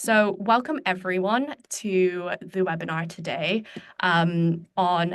So welcome everyone to the webinar today on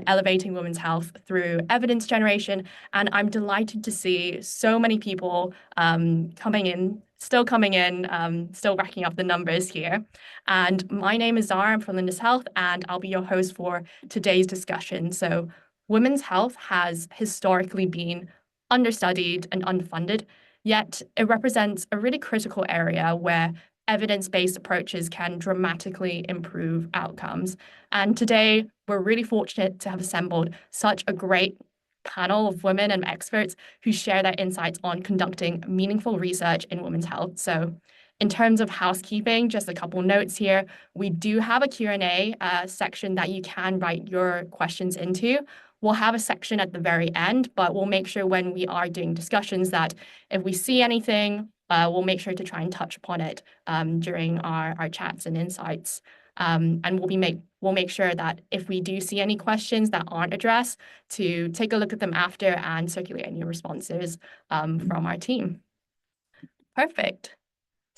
elevating women's health through evidence generation. And I'm delighted to see so many people coming in, still racking up the numbers here. And my name is Zara, I'm from Lindus Health, and I'll be your host for today's discussion. So women's health has historically been understudied and unfunded, yet it represents a really critical area where evidence-based approaches can dramatically improve outcomes. And today, we're really fortunate to have assembled such a great panel of women and experts who share their insights on conducting meaningful research in women's health. So in terms of housekeeping, just a couple notes here. We do have a Q&A section that you can write your questions into. We'll have a section at the very end, but we'll make sure when we are doing discussions that if we see anything, we'll make sure to try and touch upon it during our chats and insights. And we'll make sure that if we do see any questions that aren't addressed, to take a look at them after and circulate any responses from our team. Perfect.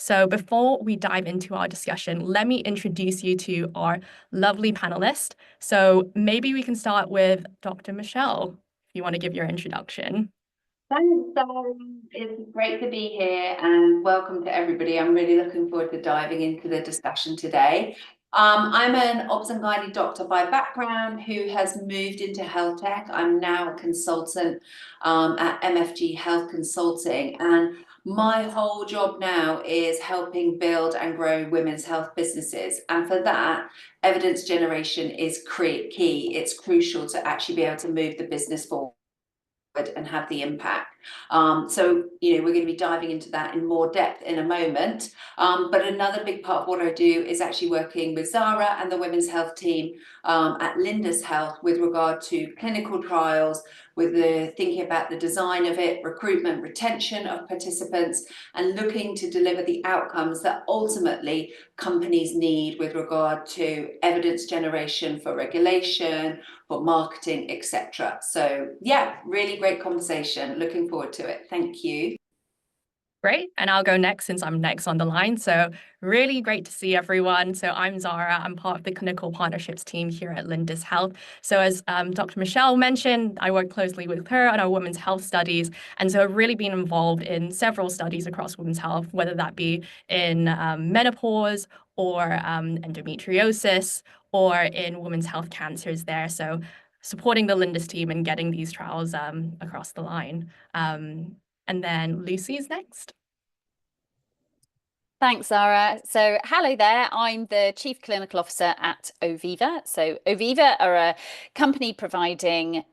So before we dive into our discussion, let me introduce you to our lovely panelists. So maybe we can start with Dr. Michelle, if you want to give your introduction. Thanks, Sarah. It's great to be here and welcome to everybody. I'm really looking forward to diving into the discussion today. I'm an obs and gynae doctor by background who has moved into health tech. I'm now a consultant at MFG Health Consulting, and my whole job now is helping build and grow women's health businesses. And for that, evidence generation is key. It's crucial to actually be able to move the business forward and have the impact. So, we're going to be diving into that in more depth in a moment. But another big part of what I do is actually working with Zara and the women's health team at Lindus Health with regard to clinical trials, with the thinking about the design of it, recruitment, retention of participants, and looking to deliver the outcomes that ultimately companies need with regard to evidence generation for regulation, for marketing, etc. So yeah, really great conversation. Looking forward to it. Thank you. Great. And I'll go next since I'm next on the line. So really great to see everyone. So I'm Zara. I'm part of the clinical partnerships team here at Lindus Health. So as Dr. Michelle mentioned, I work closely with her on our women's health studies. And so I've really been involved in several studies across women's health, whether that be in menopause or endometriosis or in women's health cancers there. So supporting the Lindus team and getting these trials across the line. And then Lucy's next. Thanks, Zara. So hello there. I'm the Chief Clinical Officer at Oviva. So Oviva are a company providing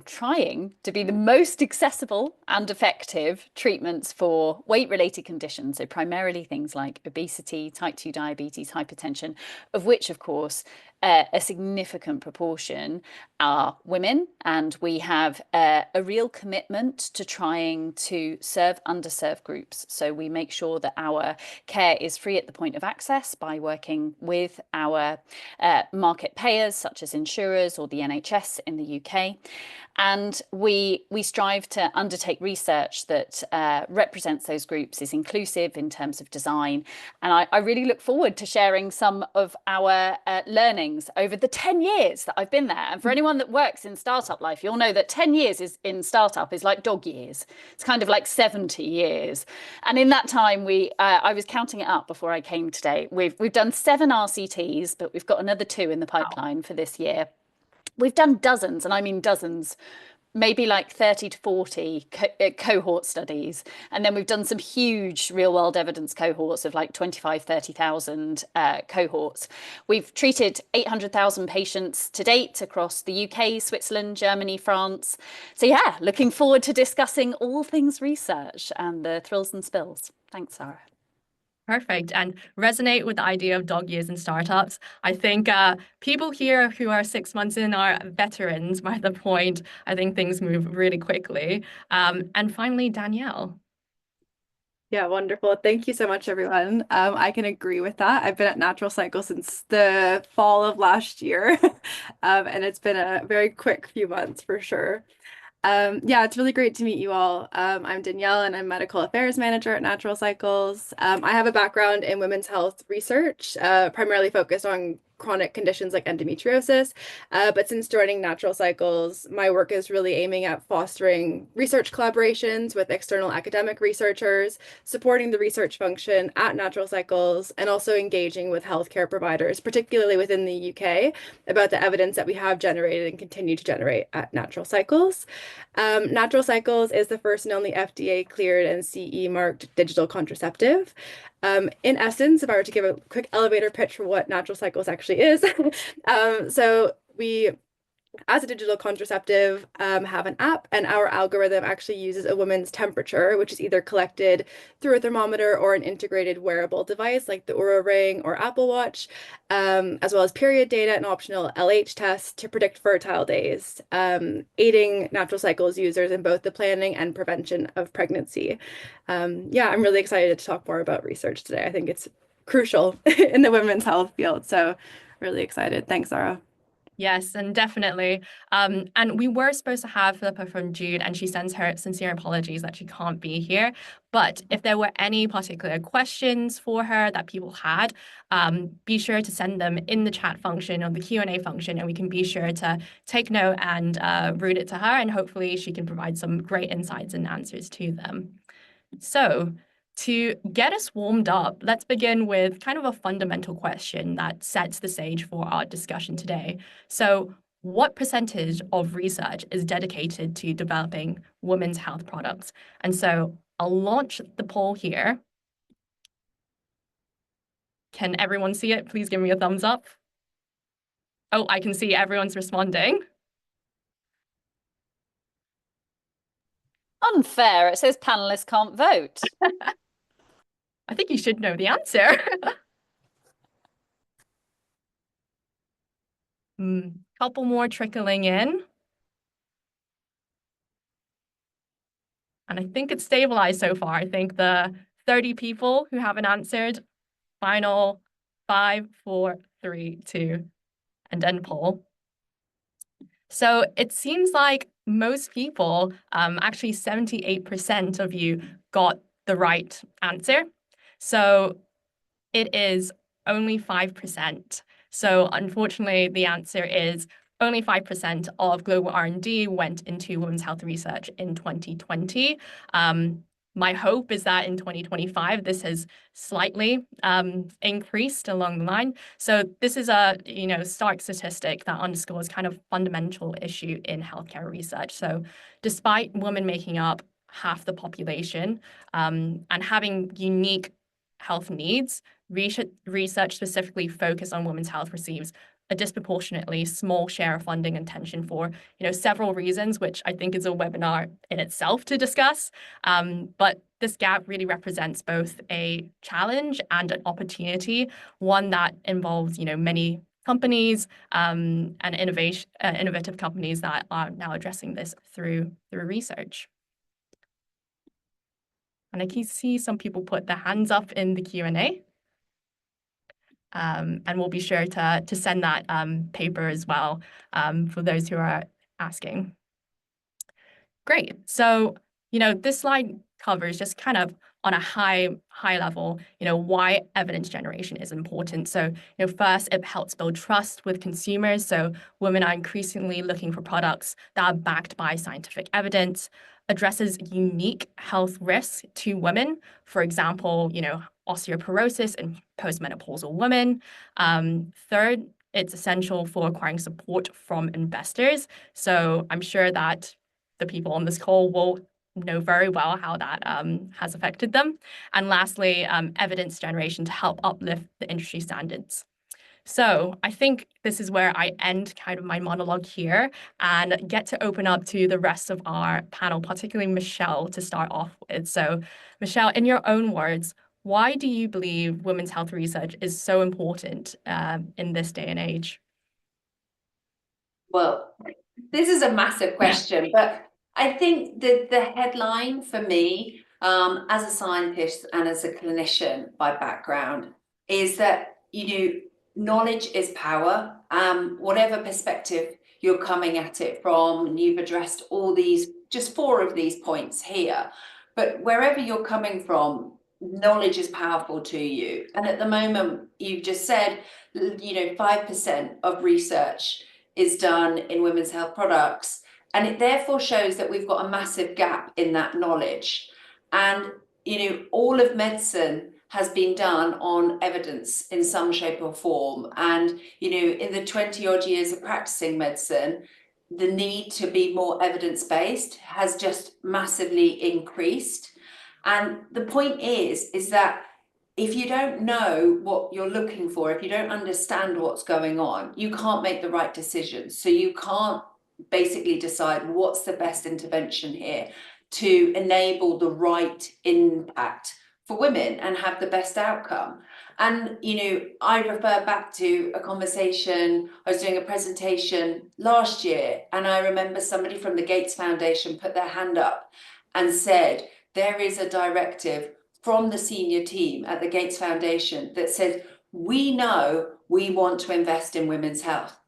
trying to be the most accessible and effective treatments for weight-related conditions. So primarily things like obesity, type 2 diabetes, hypertension, of which, of course, a significant proportion are women, and we have a real commitment to trying to serve underserved groups. So we make sure that our care is free at the point of access by working with our market payers, such as insurers or the NHS in the UK. And we strive to undertake research that represents those groups, is inclusive in terms of design. And I really look forward to sharing some of our learnings over the 10 years that I've been there. And for anyone that works in startup life, you'll know that 10 years in startup is like dog years. It's kind of like 70 years. And in that time, I was counting it up before I came today. We've done 7 RCTs, but we've got another 2 in the pipeline for this year. We've done dozens, and I mean dozens, maybe like 30 to 40 cohort studies. And then we've done some huge real world evidence cohorts of like 25, 30,000 cohorts. We've treated 800,000 patients to date across the UK, Switzerland, Germany, France. So yeah, looking forward to discussing all things research and the thrills and spills. Thanks, Sarah. Perfect. And resonate with the idea of dog years in startups. I think people here who are 6 months in are veterans by the point. I think things move really quickly. And finally, Danielle. Yeah, wonderful. Thank you so much, everyone. I can agree with that. I've been at Natural Cycle since the fall of last year, and it's been a very quick few months for sure. Yeah, it's really great to meet you all. I'm Danielle and I'm Medical Affairs Manager at Natural Cycles. I have a background in women's health research, primarily focused on chronic conditions like endometriosis. But since joining Natural Cycles, my work is really aiming at fostering research collaborations with external academic researchers, supporting the research function at Natural Cycles, and also engaging with healthcare providers, particularly within the UK, about the evidence that we have generated and continue to generate at Natural Cycles. Natural Cycles is the first and only FDA cleared and CE marked digital contraceptive. In essence, if I were to give a quick elevator pitch for what Natural Cycles actually is, so we, as a digital contraceptive, have an app, and our algorithm actually uses a woman's temperature, which is either collected through a thermometer or an integrated wearable device like the Oura Ring or Apple Watch, as well as period data and optional LH tests to predict fertile days, aiding Natural Cycles users in both the planning and prevention of pregnancy. Yeah, I'm really excited to talk more about research today. I think it's crucial in the women's health field, so really excited. Thanks, Zara. Yes, and definitely. And we were supposed to have Philippa from Jude, and she sends her sincere apologies that she can't be here. But if there were any particular questions for her that people had, be sure to send them in the chat function or the Q&A function, and we can be sure to take note and route it to her, and hopefully she can provide some great insights and answers to them. So, to get us warmed up, let's begin with kind of a fundamental question that sets the stage for our discussion today. So, what percentage of research is dedicated to developing women's health products? And so, I'll launch the poll here. Can everyone see it? Please give me a thumbs up. Oh, I can see everyone's responding. Unfair. It says panelists can't vote. I think you should know the answer. Couple more trickling in. And I think it's stabilized so far. I think the 30 people who haven't answered, final 5, 4, 3, 2, and end poll. So it seems like most people, actually 78% of you got the right answer. So it is only 5%. So unfortunately, the answer is only 5% of global R&D went into women's health research in 2020. My hope is that in 2025, this has slightly increased along the line. So this is a stark statistic that underscores kind of fundamental issue in healthcare research. So despite women making up half the population and having unique health needs, research specifically focused on women's health receives a disproportionately small share of funding and attention for several reasons, which I think is a webinar in itself to discuss. But this gap really represents both a challenge and an opportunity, one that involves many companies and innovative companies that are now addressing this through research. And I can see some people put their hands up in the Q&A. And we'll be sure to send that paper as well for those who are asking. Great. So, this slide covers just kind of on a high level, why evidence generation is important. So, first, it helps build trust with consumers. So women are increasingly looking for products that are backed by scientific evidence, addresses unique health risks to women. For example, osteoporosis in postmenopausal women. Third, it's essential for acquiring support from investors. So I'm sure that the people on this call will know very well how that has affected them. And lastly, evidence generation to help uplift the industry standards. So I think this is where I end kind of my monologue here and get to open up to the rest of our panel, particularly Michelle, to start off with. So Michelle, in your own words, why do you believe women's health research is so important in this day and age? Well, this is a massive question, but I think the headline for me, as a scientist and as a clinician by background, is that knowledge is power. Whatever perspective you're coming at it from, and you've addressed all these just 4 of these points here, but wherever you're coming from, knowledge is powerful to you. And at the moment, you've just said, 5% of research is done in women's health products. And it therefore shows that we've got a massive gap in that knowledge. And, all of medicine has been done on evidence in some shape or form. And, in the 20 odd years of practicing medicine, the need to be more evidence-based has just massively increased. And the point is that if you don't know what you're looking for, if you don't understand what's going on, you can't make the right decisions. So you can't basically decide what's the best intervention here to enable the right impact for women and have the best outcome. And, I refer back to a conversation, I was doing a presentation last year, and I remember somebody from the Gates Foundation put their hand up and said, there is a directive from the senior team at the Gates Foundation that says, we know we want to invest in women's health,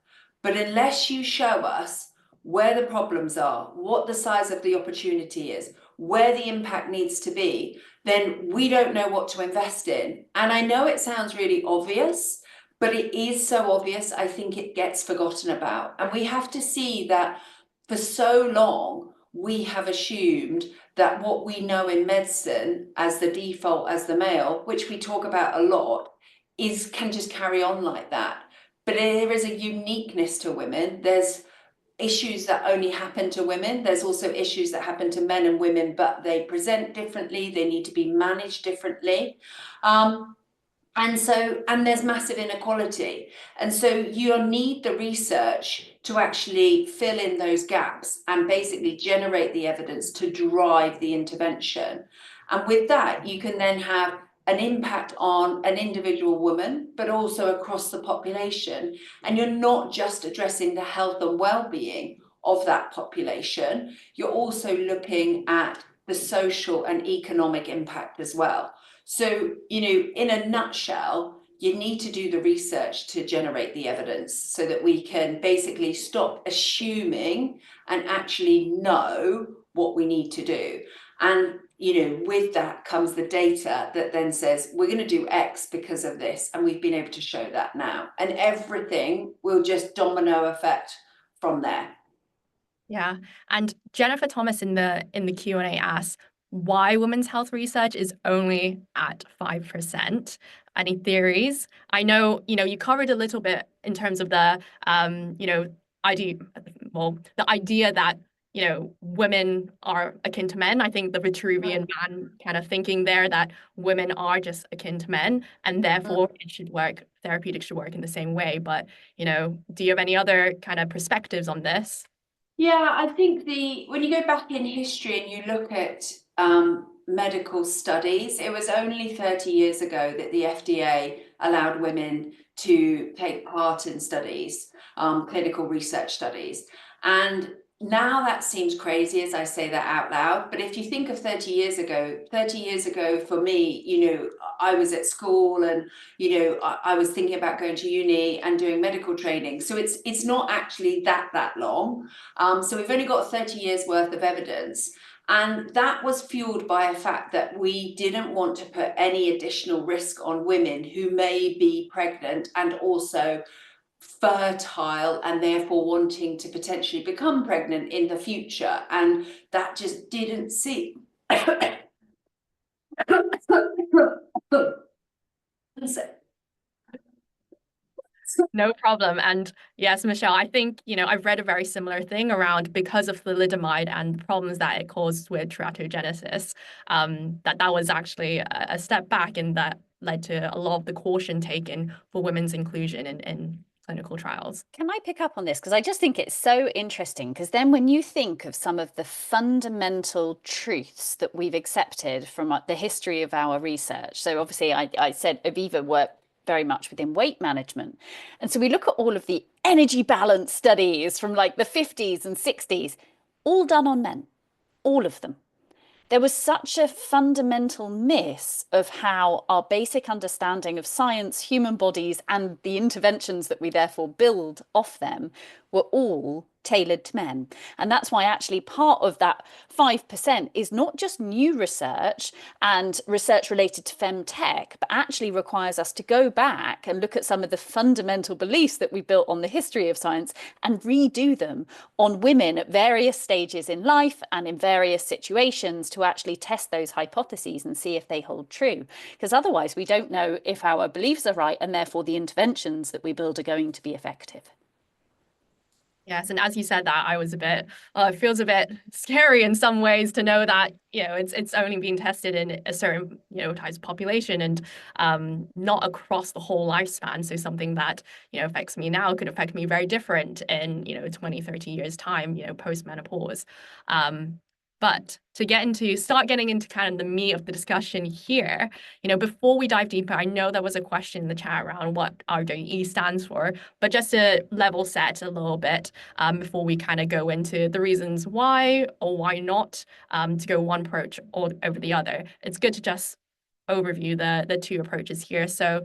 but unless you show us where the problems are, what the size of the opportunity is, where the impact needs to be, then we don't know what to invest in. And I know it sounds really obvious, but it is so obvious, I think it gets forgotten about. And we have to see that for so long, we have assumed that what we know in medicine as the default, as the male, which we talk about a lot, can just carry on like that. But there is a uniqueness to women. There's issues that only happen to women. There's also issues that happen to men and women, but they present differently. They need to be managed differently. And there's massive inequality. And so you need the research to actually fill in those gaps and basically generate the evidence to drive the intervention. And with that, you can then have an impact on an individual woman, but also across the population. And you're not just addressing the health and well-being of that population, you're also looking at the social and economic impact as well. So, in a nutshell, you need to do the research to generate the evidence so that we can basically stop assuming and actually know what we need to do. And, with that comes the data that then says, we're going to do X because of this. And we've been able to show that now. And everything will just domino effect from there. Yeah. And Jennifer Thomas in the Q&A asks why women's health research is only at 5%. Any theories? I know, you covered a little bit in terms of the, the idea that, women are akin to men. I think the Vitruvian man kind of thinking there that women are just akin to men and therefore it should work, therapeutics should work in the same way. But, do you have any other kind of perspectives on this? Yeah, I think when you go back in history and you look at medical studies, it was only 30 years ago that the FDA allowed women to take part in studies, clinical research studies. And now that seems crazy as I say that out loud, but if you think of 30 years ago for me, I was at school and, I was thinking about going to uni and doing medical training. So it's not actually that long. So we've only got 30 years worth of evidence. And that was fueled by a fact that we didn't want to put any additional risk on women who may be pregnant and also fertile and therefore wanting to potentially become pregnant in the future. And that just didn't seem No problem. And yes, Michelle, I think, I've read a very similar thing around because of thalidomide and the problems that it caused with teratogenesis, that was actually a step back and that led to a lot of the caution taken for women's inclusion in clinical trials. Can I pick up on this? Because I just think it's so interesting, because then when you think of some of the fundamental truths that we've accepted from the history of our research. So obviously I said Oviva worked very much within weight management. And so we look at all of the energy balance studies from like the 50s and 60s, all done on men, all of them. There was such a fundamental miss of how our basic understanding of science, human bodies, and the interventions that we therefore build off them were all tailored to men. And that's why actually part of that 5% is not just new research and research related to femtech, but actually requires us to go back and look at some of the fundamental beliefs that we built on the history of science and redo them on women at various stages in life and in various situations to actually test those hypotheses and see if they hold true. Because otherwise we don't know if our beliefs are right and therefore the interventions that we build are going to be effective. Yes, and as you said that, I was a bit, it feels a bit scary in some ways to know that, it's only being tested in a certain, types of population and not across the whole lifespan. So something that, affects me now could affect me very different in, 20, 30 years time, post-menopause. But to start getting into kind of the meat of the discussion here, before we dive deeper, I know there was a question in the chat around what RWE stands for, but just to level set a little bit before we kind of go into the reasons why or why not to go one approach or over the other. It's good to just overview the two approaches here. So,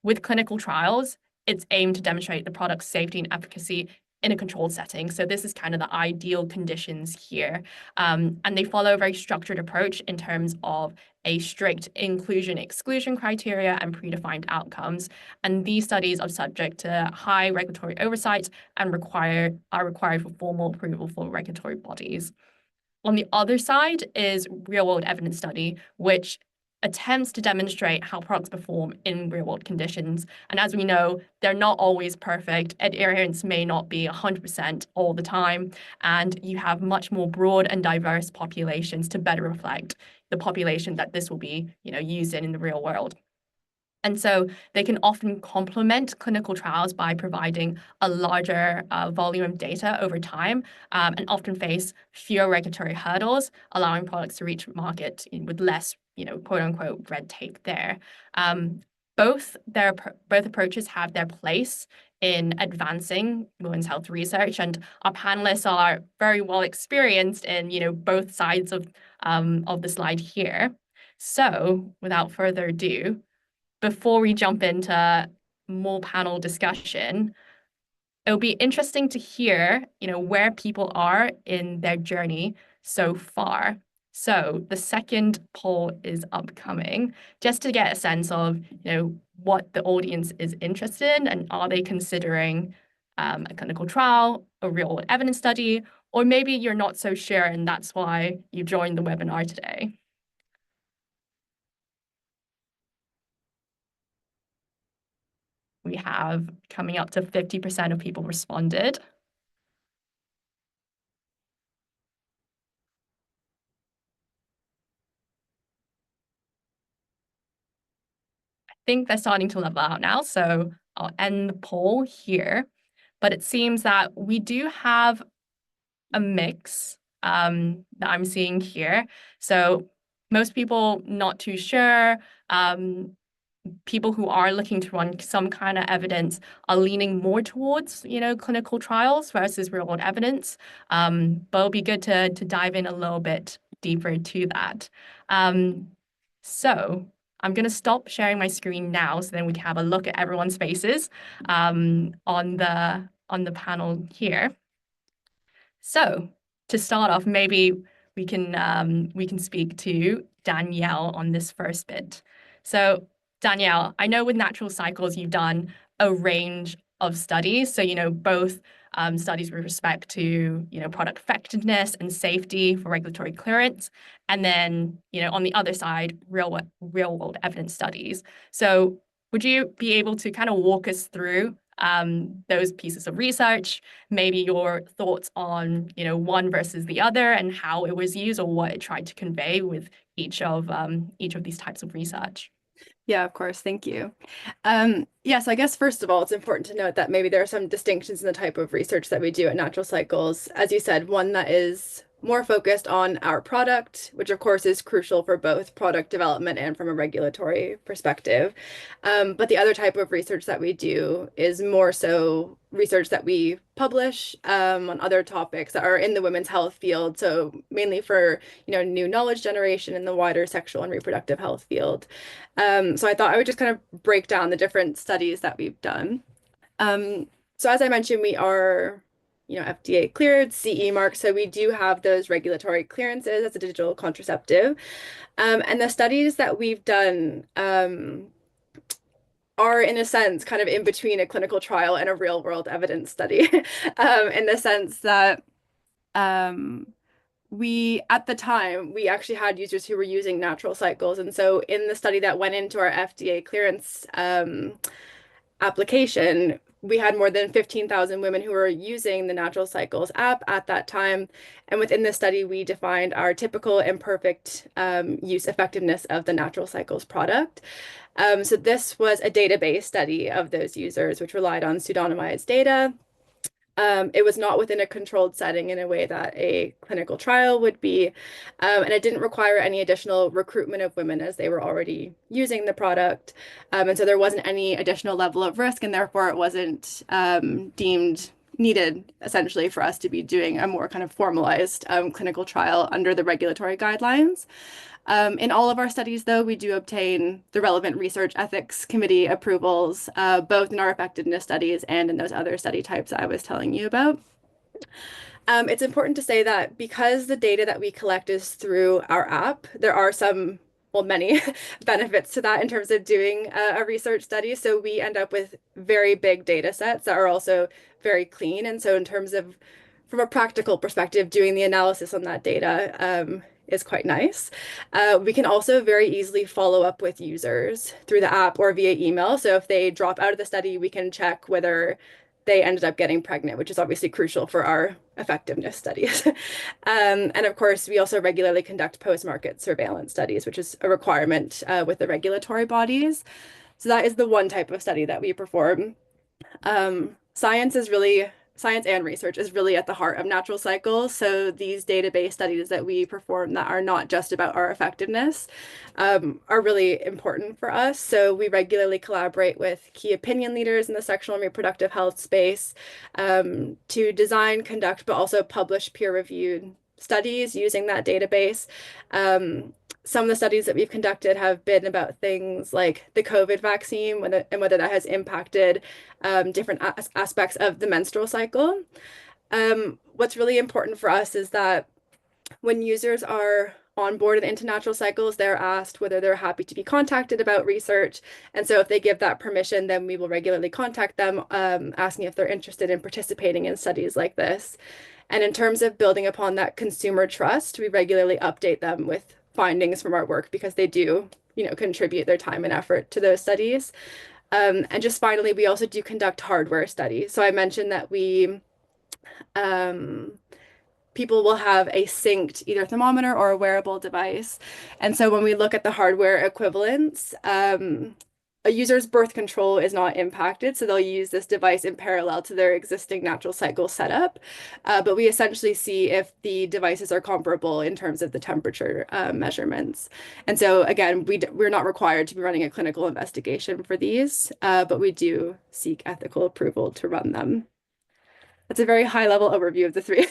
with clinical trials, it's aimed to demonstrate the product's safety and efficacy in a controlled setting. So this is kind of the ideal conditions here. And they follow a very structured approach in terms of a strict inclusion-exclusion criteria and predefined outcomes. And these studies are subject to high regulatory oversight and are required for formal approval for regulatory bodies. On the other side is real-world evidence study, which attempts to demonstrate how products perform in real-world conditions. And as we know, they're not always perfect. Adherence may not be 100% all the time, and you have much more broad and diverse populations to better reflect the population that this will be, used in the real world. And so they can often complement clinical trials by providing a larger volume of data over time and often face fewer regulatory hurdles, allowing products to reach market with less, quote unquote, red tape there. Both approaches have their place in advancing women's health research, and our panelists are very well experienced in, both sides of the slide here. So without further ado, before we jump into more panel discussion, it'll be interesting to hear, where people are in their journey so far. So the second poll is upcoming, just to get a sense of, what the audience is interested in and are they considering a clinical trial, a real evidence study, or maybe you're not so sure and that's why you joined the webinar today. We have coming up to 50% of people responded. I think they're starting to level out now, so I'll end the poll here. But it seems that we do have a mix that I'm seeing here. So most people not too sure. People who are looking to run some kind of evidence are leaning more towards, clinical trials versus real world evidence. But it'll be good to dive in a little bit deeper to that. So I'm going to stop sharing my screen now so then we can have a look at everyone's faces on the panel here. So to start off, maybe we can speak to Danielle on this first bit. So Danielle, I know with Natural Cycles, you've done a range of studies. So, both studies with respect to, product effectiveness and safety for regulatory clearance. And then, on the other side, real world evidence studies. So would you be able to kind of walk us through those pieces of research, maybe your thoughts on, one versus the other and how it was used or what it tried to convey with each of these types of research? Yeah, of course. Thank you. Yes, I guess first of all, it's important to note that maybe there are some distinctions in the type of research that we do at Natural Cycles. As you said, one that is more focused on our product, which of course is crucial for both product development and from a regulatory perspective. But the other type of research that we do is more so research that we publish on other topics that are in the women's health field. So mainly for, new knowledge generation in the wider sexual and reproductive health field. So I thought I would just kind of break down the different studies that we've done. So as I mentioned, we are FDA cleared, CE mark. So we do have those regulatory clearances as a digital contraceptive. And the studies that we've done are, in a sense, kind of in between a clinical trial and a real world evidence study, in the sense that at the time, we actually had users who were using natural cycles. And so in the study that went into our FDA clearance application, we had more than 15,000 women who were using the Natural Cycles app at that time. And within this study, we defined our typical and perfect use effectiveness of the Natural Cycles product. So this was a database study of those users, which relied on pseudonymized data. It was not within a controlled setting in a way that a clinical trial would be, and it didn't require any additional recruitment of women as they were already using the product. And so there wasn't any additional level of risk, and therefore it wasn't deemed needed essentially for us to be doing a more kind of formalized clinical trial under the regulatory guidelines. In all of our studies, though, we do obtain the relevant research ethics committee approvals, both in our effectiveness studies and in those other study types I was telling you about. It's important to say that because the data that we collect is through our app, there are many benefits to that in terms of doing a research study. So we end up with very big data sets that are also very clean. And so in terms of, from a practical perspective, doing the analysis on that data is quite nice. We can also very easily follow up with users through the app or via email. So if they drop out of the study, we can check whether they ended up getting pregnant, which is obviously crucial for our effectiveness studies. And of course, we also regularly conduct post-market surveillance studies, which is a requirement with the regulatory bodies. So that is the one type of study that we perform. Science and research is really at the heart of Natural Cycles. So these database studies that we perform that are not just about our effectiveness are really important for us. So we regularly collaborate with key opinion leaders in the sexual and reproductive health space to design, conduct, but also publish peer-reviewed studies using that database. Some of the studies that we've conducted have been about things like the COVID vaccine and whether that has impacted different aspects of the menstrual cycle. What's really important for us is that when users are onboarded into Natural Cycles, they're asked whether they're happy to be contacted about research. And so if they give that permission, then we will regularly contact them, asking if they're interested in participating in studies like this. And in terms of building upon that consumer trust, we regularly update them with findings from our work because they do, contribute their time and effort to those studies. And just finally, we also do conduct hardware studies. So I mentioned that people will have a synced either thermometer or a wearable device. And so when we look at the hardware equivalents, a user's birth control is not impacted, so they'll use this device in parallel to their existing Natural Cycle setup. But we essentially see if the devices are comparable in terms of the temperature measurements. And so again, we're not required to be running a clinical investigation for these, but we do seek ethical approval to run them. That's a very high-level overview of the three.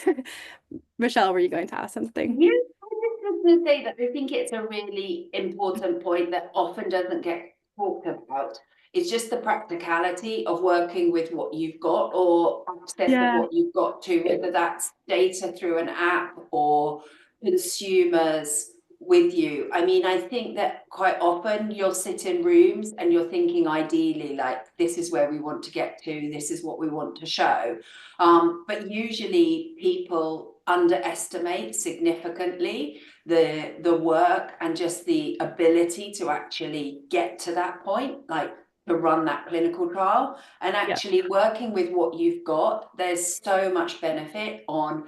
Michelle, were you going to ask something? Yeah, I was going to say that I think it's a really important point that often doesn't get talked about. It's just the practicality of working with what you've got or access of what you've got to, whether that's data through an app or consumers with you. I mean, I think that quite often you'll sit in rooms and you're thinking ideally like, this is where we want to get to, this is what we want to show. But usually people underestimate significantly the work and just the ability to actually get to that point, like to run that clinical trial. And actually working with what you've got, there's so much benefit on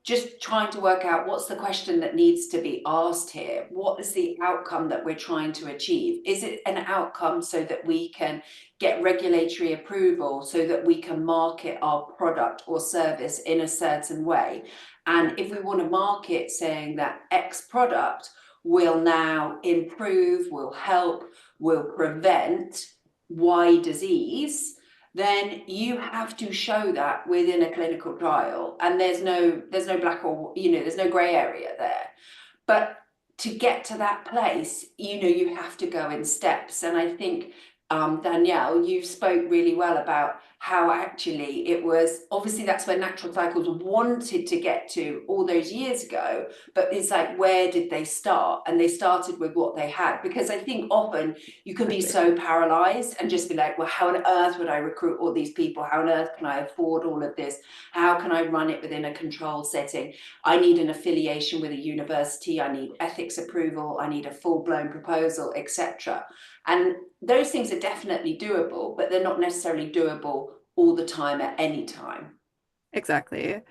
just trying to work out what's the question that needs to be asked here. What is the outcome that we're trying to achieve? Is it an outcome so that we can get regulatory approval, so that we can market our product or service in a certain way? And if we want to market saying that X product will now improve, will help, will prevent Y disease, then you have to show that within a clinical trial. And there's no black or, there's no gray area there. But to get to that place, you have to go in steps. And I think Danielle, you spoke really well about how actually it was, obviously that's where Natural Cycles wanted to get to all those years ago, but it's like, where did they start? And they started with what they had, because I think often you can be so paralyzed and just be like, well, how on earth would I recruit all these people? How on earth can I afford all of this? How can I run it within a controlled setting? I need an affiliation with a university, I need ethics approval, I need a full-blown proposal, etc. And those things are definitely doable, but they're not necessarily doable all the time at any time. Exactly.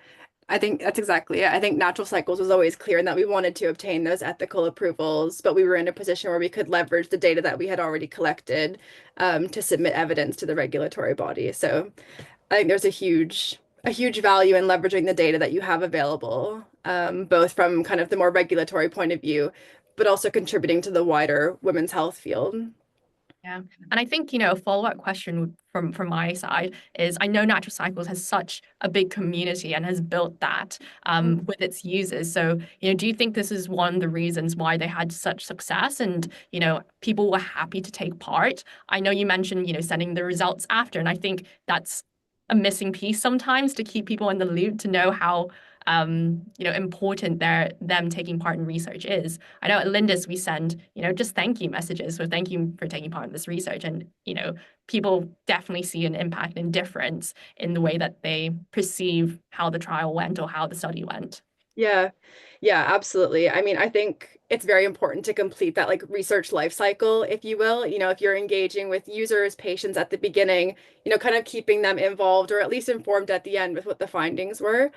I think that's exactly it. I think Natural Cycles was always clear in that we wanted to obtain those ethical approvals, but we were in a position where we could leverage the data that we had already collected to submit evidence to the regulatory body. So I think there's a huge value in leveraging the data that you have available, both from kind of the more regulatory point of view, but also contributing to the wider women's health field. Yeah. And I think, a follow-up question from my side is, I know Natural Cycles has such a big community and has built that with its users. So, do you think this is one of the reasons why they had such success and, people were happy to take part? I know you mentioned, sending the results after, and I think that's a missing piece sometimes to keep people in the loop, to know how important them taking part in research is. I know at Lindus we send, just thank you messages. So thank you for taking part in this research. And, people definitely see an impact and difference in the way that they perceive how the trial went or how the study went. Yeah, absolutely. I mean, I think it's very important to complete that like research life cycle, if you will. If you're engaging with users, patients at the beginning, kind of keeping them involved or at least informed at the end with what the findings were.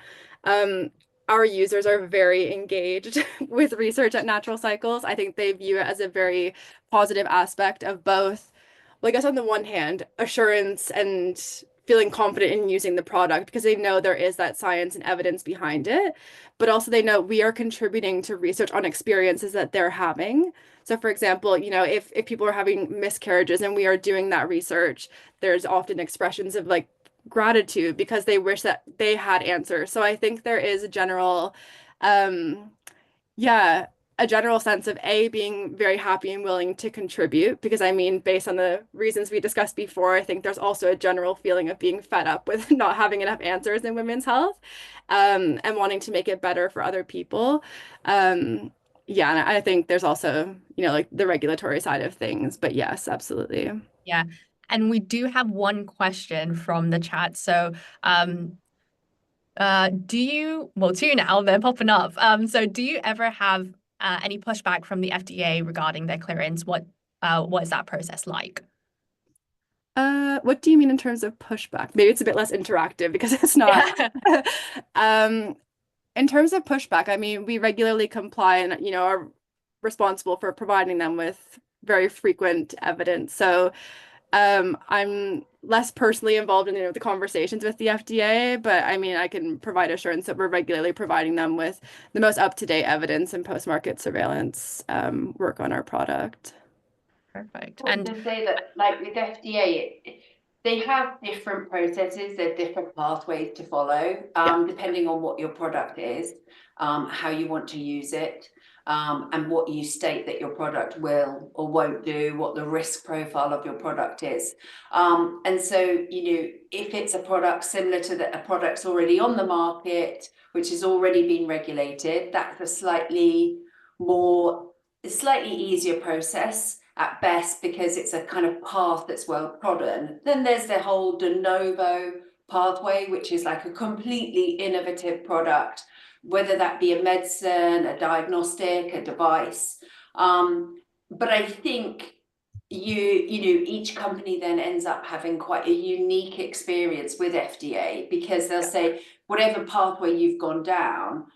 Our users are very engaged with research at Natural Cycles. I think they view it as a very positive aspect of both, well, I guess on the one hand, assurance and feeling confident in using the product because they know there is that science and evidence behind it, but also they know we are contributing to research on experiences that they're having. So for example, if people are having miscarriages and we are doing that research, there's often expressions of like gratitude because they wish that they had answers. So I think there is a general, a general sense of being very happy and willing to contribute, because I mean, based on the reasons we discussed before, I think there's also a general feeling of being fed up with not having enough answers in women's health, and wanting to make it better for other people. And I think there's also, like the regulatory side of things, but yes, absolutely. Yeah. And we do have one question from the chat. So, two now, they're popping up. So do you ever have any pushback from the FDA regarding their clearance? What is that process like? What do you mean in terms of pushback? Maybe it's a bit less interactive because it's not. In terms of pushback, I mean, we regularly comply and, are responsible for providing them with very frequent evidence. So I'm less personally involved in the conversations with the FDA, but I mean, I can provide assurance that we're regularly providing them with the most up-to-date evidence and post-market surveillance work on our product. Perfect. And to say that, like with FDA, they have different processes, there's different pathways to follow, depending on what your product is, how you want to use it, and what you state that your product will or won't do, what the risk profile of your product is. And so, if it's a product similar to a product's already on the market, which has already been regulated, that's a slightly easier process at best, because it's a kind of path that's well trodden. Then there's the whole de novo pathway, which is like a completely innovative product, whether that be a medicine, a diagnostic, a device. But I think each company then ends up having quite a unique experience with FDA, because they'll say, whatever pathway you've gone down,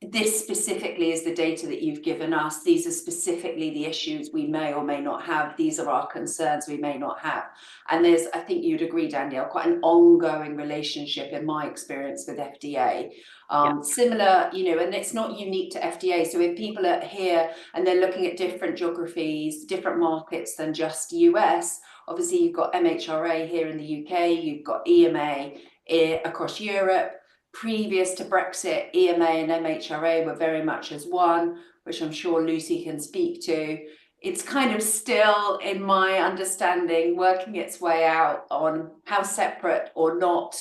this specifically is the data that you've given us. These are specifically the issues we may or may not have. These are our concerns we may not have. And there's, I think you'd agree, Danielle, quite an ongoing relationship in my experience with FDA. Similar, and it's not unique to FDA. So if people are here and they're looking at different geographies, different markets than just US, obviously you've got MHRA here in the UK, you've got EMA across Europe. Previous to Brexit, EMA and MHRA were very much as one, which I'm sure Lucy can speak to. it's kind of still, in my understanding, working its way out on how separate or not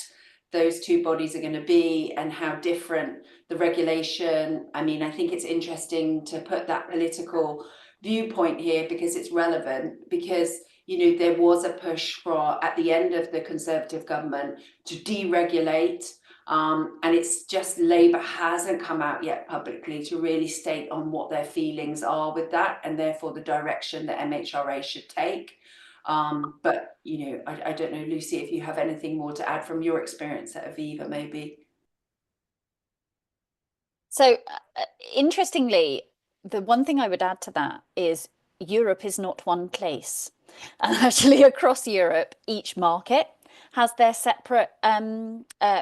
those two bodies are going to be and how different the regulation. I mean, I think it's interesting to put that political viewpoint here because it's relevant, because there was a push for at the end of the Conservative government to deregulate, and it's just Labour hasn't come out yet publicly to really state on what their feelings are with that, and therefore the direction that MHRA should take. But I don't know, Lucy, if you have anything more to add from your experience at Oviva, maybe. So interestingly, the one thing I would add to that is Europe is not one place. And actually across Europe, each market has their separate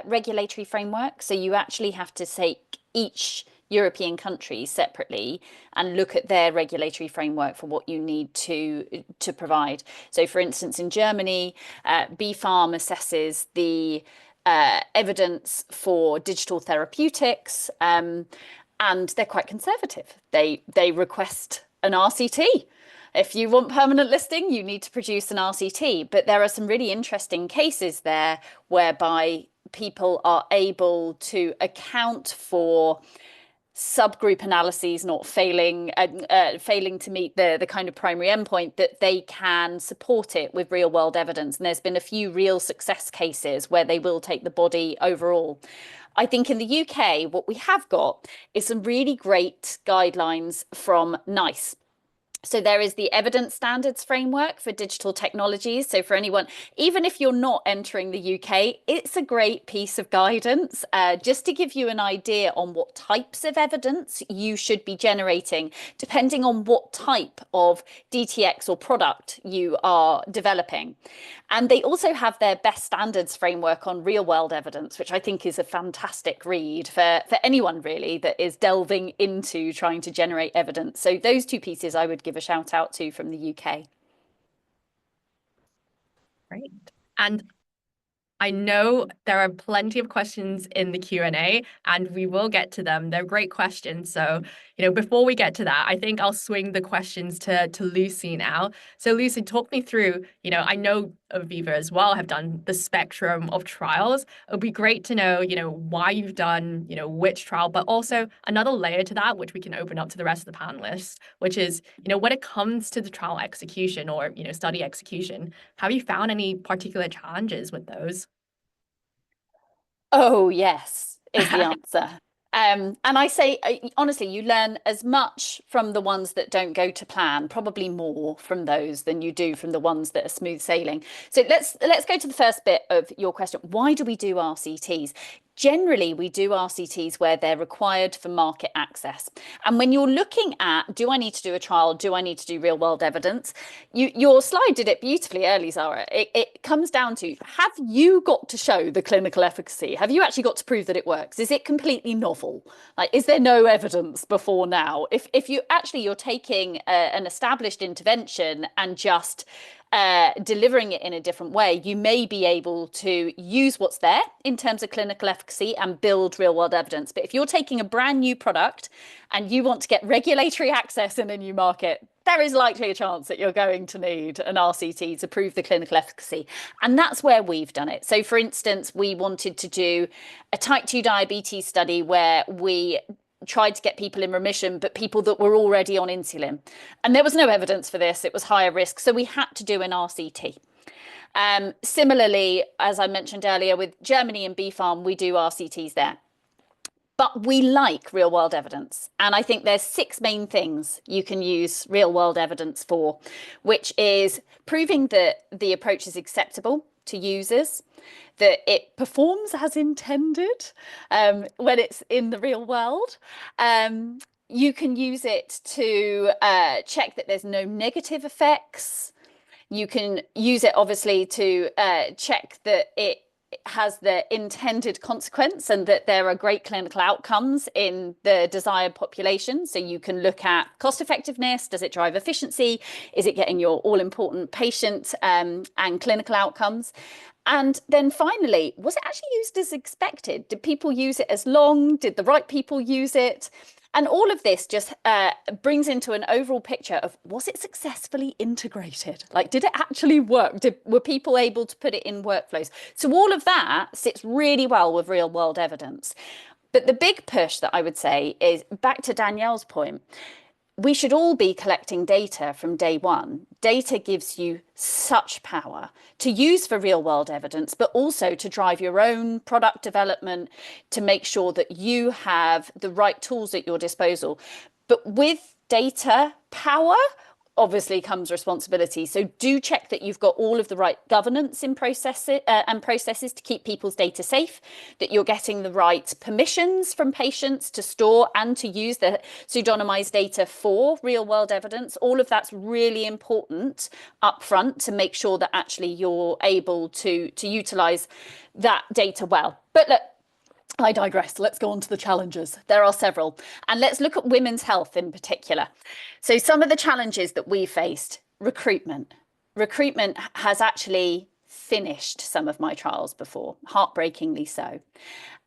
regulatory framework. So you actually have to take each European country separately and look at their regulatory framework for what you need to provide. So for instance, in Germany, BfArM assesses the evidence for digital therapeutics, and they're quite conservative. They request an RCT. If you want permanent listing, you need to produce an RCT. But there are some really interesting cases there whereby people are able to account for subgroup analyses not failing to meet the kind of primary endpoint, that they can support it with real world evidence. And there's been a few real success cases where they will take the body overall. I think in the UK, what we have got is some really great guidelines from NICE. So there is the evidence standards framework for digital technologies. So for anyone, even if you're not entering the UK, it's a great piece of guidance just to give you an idea on what types of evidence you should be generating, depending on what type of DTX or product you are developing. And they also have their best standards framework on real world evidence, which I think is a fantastic read for anyone really that is delving into trying to generate evidence. So those two pieces I would give a shout out to from the UK. Great. And I know there are plenty of questions in the Q&A, and we will get to them. They're great questions. So, before we get to that, I think I'll swing the questions to Lucy now. So Lucy, talk me through, I know Oviva as well have done the spectrum of trials. It would be great to know, why you've done, which trial, but also another layer to that, which we can open up to the rest of the panelists, which is, when it comes to the trial execution or, study execution, have you found any particular challenges with those? Oh, yes, is the answer. And I say, honestly, you learn as much from the ones that don't go to plan, probably more from those than you do from the ones that are smooth sailing. So let's go to the first bit of your question. Why do we do RCTs? Generally, we do RCTs where they're required for market access. And when you're looking at, do I need to do a trial? Do I need to do real world evidence? Your slide did it beautifully early, Zara. It comes down to, have you got to show the clinical efficacy? Have you actually got to prove that it works? Is it completely novel? Like, is there no evidence before now? If you're taking an established intervention and just delivering it in a different way, you may be able to use what's there in terms of clinical efficacy and build real world evidence. But if you're taking a brand new product and you want to get regulatory access in a new market, there is likely a chance that you're going to need an RCT to prove the clinical efficacy. And that's where we've done it. So for instance, we wanted to do a type 2 diabetes study where we tried to get people in remission, but people that were already on insulin. And there was no evidence for this. It was higher risk. So we had to do an RCT. Similarly, as I mentioned earlier, with Germany and BfArM, we do RCTs there. But we like real world evidence. And I think there's 6 main things you can use real world evidence for, which is proving that the approach is acceptable to users, that it performs as intended when it's in the real world. You can use it to check that there's no negative effects. You can use it, obviously, to check that it has the intended consequence and that there are great clinical outcomes in the desired population. So you can look at cost effectiveness. Does it drive efficiency? Is it getting your all important patient and clinical outcomes? And then finally, was it actually used as expected? Did people use it as long? Did the right people use it? And all of this just brings into an overall picture of, was it successfully integrated? Like, did it actually work? Were people able to put it in workflows? So all of that sits really well with real world evidence. But the big push that I would say is back to Danielle's point. We should all be collecting data from day one. Data gives you such power to use for real world evidence, but also to drive your own product development, to make sure that you have the right tools at your disposal. But with data power, obviously comes responsibility. So do check that you've got all of the right governance in processes to keep people's data safe, that you're getting the right permissions from patients to store and to use the pseudonymized data for real world evidence. All of that's really important upfront to make sure that actually you're able to utilize that data well. But look, I digress. Let's go on to the challenges. There are several. And let's look at women's health in particular. So some of the challenges that we faced: recruitment. Recruitment has actually finished some of my trials before, heartbreakingly so.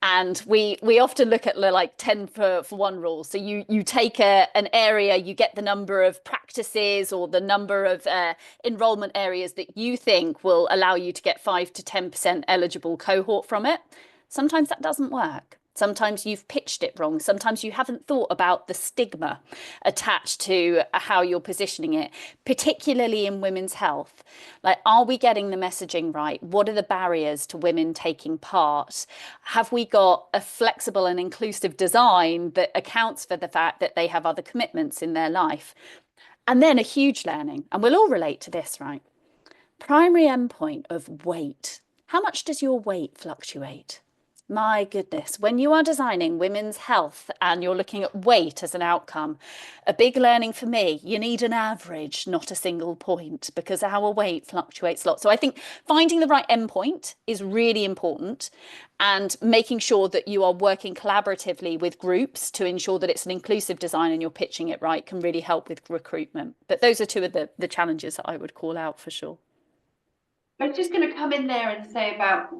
And we often look at the like 10 for 1 rule. So you take an area, you get the number of practices or the number of enrollment areas that you think will allow you to get 5 to 10% eligible cohort from it. Sometimes that doesn't work. Sometimes you've pitched it wrong. Sometimes you haven't thought about the stigma attached to how you're positioning it, particularly in women's health. Like, are we getting the messaging right? What are the barriers to women taking part? Have we got a flexible and inclusive design that accounts for the fact that they have other commitments in their life? And then a huge learning, and we'll all relate to this, right? Primary endpoint of weight. How much does your weight fluctuate? My goodness, when you are designing women's health and you're looking at weight as an outcome, a big learning for me, you need an average, not a single point, because our weight fluctuates a lot. So I think finding the right endpoint is really important, and making sure that you are working collaboratively with groups to ensure that it's an inclusive design and you're pitching it right can really help with recruitment. But those are two of the challenges that I would call out for sure. I'm just going to come in there and say about,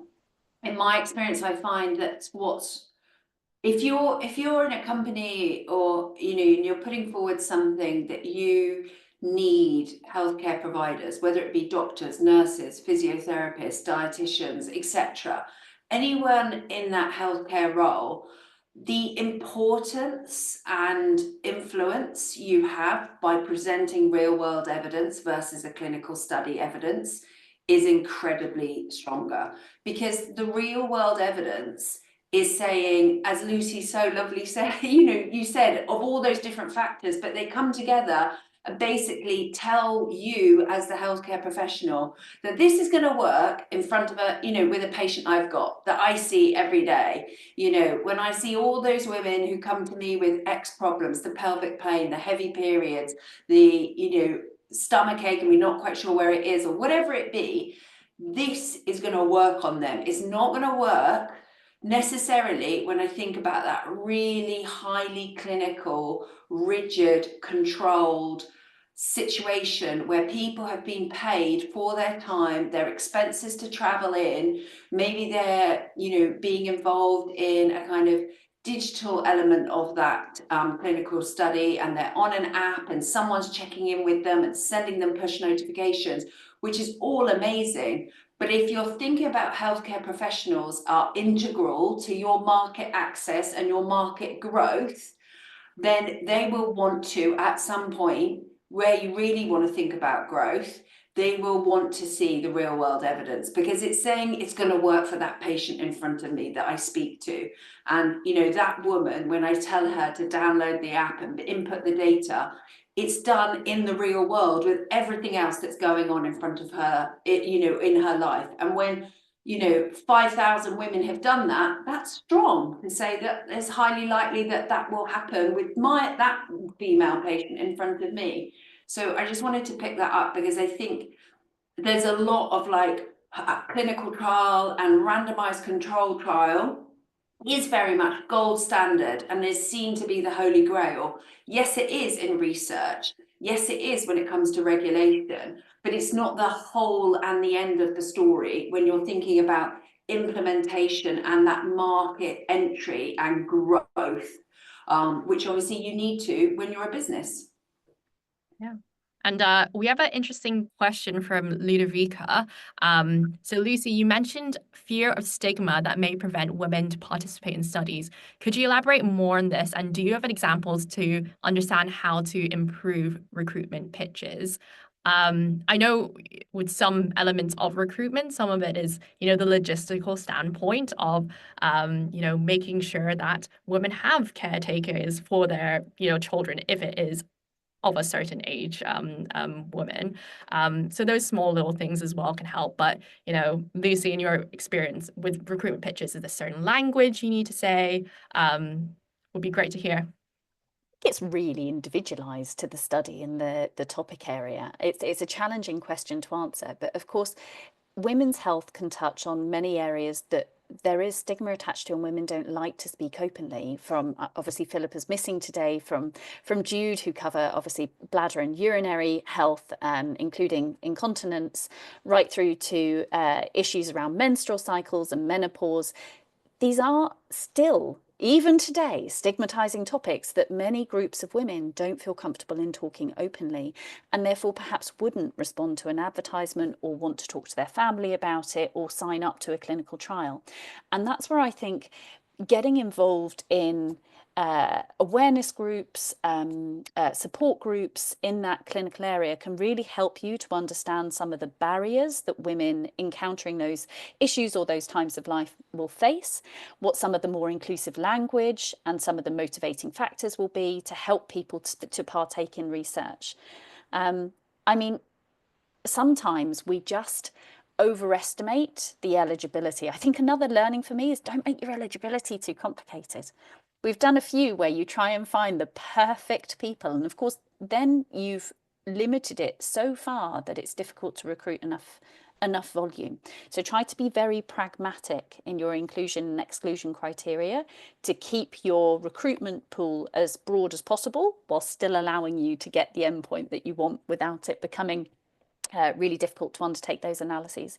in my experience, I find that if you're in a company, or you're putting forward something that you need healthcare providers, whether it be doctors, nurses, physiotherapists, dietitians, etc., anyone in that healthcare role, the importance and influence you have by presenting real world evidence versus a clinical study evidence is incredibly stronger, because the real world evidence is saying, as Lucy so lovely said, you said, of all those different factors, but they come together and basically tell you as the healthcare professional that this is going to work in front of with a patient I've got that I see every day. When I see all those women who come to me with X problems, the pelvic pain, the heavy periods, the stomach ache and we're not quite sure where it is, or whatever it be, this is going to work on them. It's not going to work necessarily when I think about that really highly clinical, rigid, controlled situation where people have been paid for their time, their expenses to travel in, maybe they're being involved in a kind of digital element of that clinical study, and they're on an app and someone's checking in with them and sending them push notifications, which is all amazing. But if you're thinking about healthcare professionals are integral to your market access and your market growth, then they will want to, at some point where you really want to think about growth, they will want to see the real world evidence, because it's saying it's going to work for that patient in front of me that I speak to. And that woman, when I tell her to download the app and input the data, it's done in the real world with everything else that's going on in front of her, in her life. And when 5,000 women have done that, that's strong to say that it's highly likely that that will happen with that female patient in front of me. So I just wanted to pick that up, because I think there's a lot of clinical trial and randomized control trial is very much gold standard and is seen to be the holy grail. Yes, it is in research. Yes, it is when it comes to regulation, but it's not the whole and the end of the story when you're thinking about implementation and that market entry and growth which obviously you need to when you're a business. Yeah. And we have an interesting question from Ludovica. So Lucy, you mentioned fear of stigma that may prevent women to participate in studies. Could you elaborate more on this? And do you have any examples to understand how to improve recruitment pitches? I know with some elements of recruitment, some of it is, the logistical standpoint of, making sure that women have caretakers for their, children if it is of a certain age woman. So those small little things as well can help. But, Lucy, in your experience with recruitment pitches, is there a certain language you need to say? Would be great to hear. It's really individualized to the study and the topic area. It's a challenging question to answer, but of course, women's health can touch on many areas that there is stigma attached to, and women don't like to speak openly. From obviously Philippa's missing today, from Jude, who cover obviously bladder and urinary health, including incontinence, right through to issues around menstrual cycles and menopause. These are still, even today, stigmatizing topics that many groups of women don't feel comfortable in talking openly, and therefore perhaps wouldn't respond to an advertisement or want to talk to their family about it or sign up to a clinical trial. And that's where I think getting involved in awareness groups, support groups in that clinical area can really help you to understand some of the barriers that women encountering those issues or those times of life will face, what some of the more inclusive language and some of the motivating factors will be to help people to partake in research. I mean, sometimes we just overestimate the eligibility. I think another learning for me is don't make your eligibility too complicated. We've done a few where you try and find the perfect people, and of course then you've limited it so far that it's difficult to recruit enough volume. So try to be very pragmatic in your inclusion and exclusion criteria to keep your recruitment pool as broad as possible while still allowing you to get the endpoint that you want without it becoming really difficult to undertake those analyses.